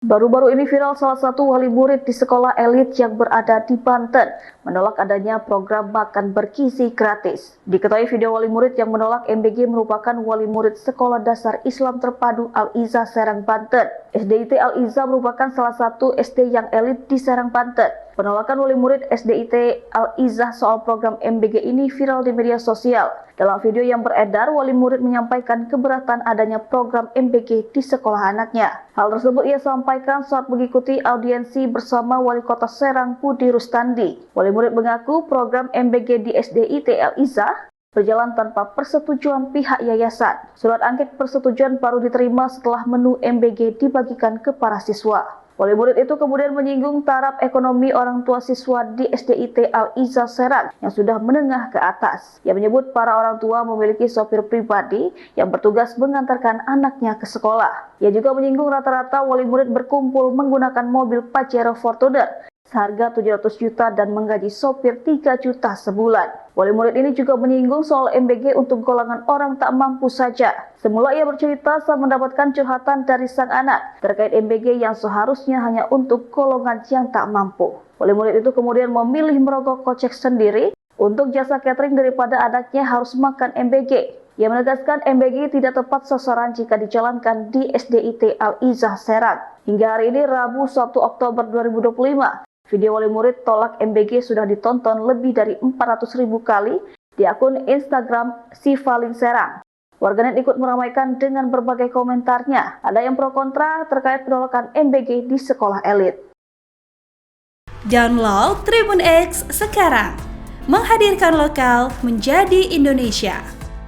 Baru-baru ini viral salah satu wali murid di sekolah elit yang berada di Banten menolak adanya program makan bergizi gratis. Diketahui video wali murid yang menolak MBG merupakan wali murid Sekolah Dasar Islam Terpadu Al-Izzah Serang, Banten. SDIT Al-Izzah merupakan salah satu SD yang elit di Serang, Banten. Penolakan wali murid SDIT Al-Izzah soal program MBG ini viral di media sosial. Dalam video yang beredar, wali murid menyampaikan keberatan adanya program MBG di sekolah anaknya. Hal tersebut ia sampaikan saat mengikuti audiensi bersama Wali Kota Serang Budi Rustandi. Wali murid mengaku program MBG di SDIT Al-Izzah berjalan tanpa persetujuan pihak yayasan. Surat angket persetujuan baru diterima setelah menu MBG dibagikan ke para siswa. Wali murid itu kemudian menyinggung taraf ekonomi orang tua siswa di SDIT Al-Izzah Serang yang sudah menengah ke atas. Ia menyebut para orang tua memiliki sopir pribadi yang bertugas mengantarkan anaknya ke sekolah. Ia juga menyinggung rata-rata wali murid berkumpul menggunakan mobil Pajero Fortuner seharga 700 juta dan menggaji sopir 3 juta sebulan. Wali murid ini juga menyinggung soal MBG untuk golongan orang tak mampu saja. Semula ia bercerita saat mendapatkan curhatan dari sang anak terkait MBG yang seharusnya hanya untuk golongan yang tak mampu. Wali murid itu kemudian memilih merogoh kocek sendiri untuk jasa catering daripada anaknya harus makan MBG. Ia menegaskan MBG tidak tepat sasaran jika dijalankan di SDIT Al-Izzah Serang. Hingga hari ini Rabu 1 Oktober 2025, video wali murid tolak MBG sudah ditonton lebih dari 400.000 kali di akun Instagram Sivaling Serang. Warganet ikut meramaikan dengan berbagai komentarnya. Ada yang pro kontra terkait penolakan MBG di sekolah elit. Download Tribun X sekarang, menghadirkan lokal menjadi Indonesia.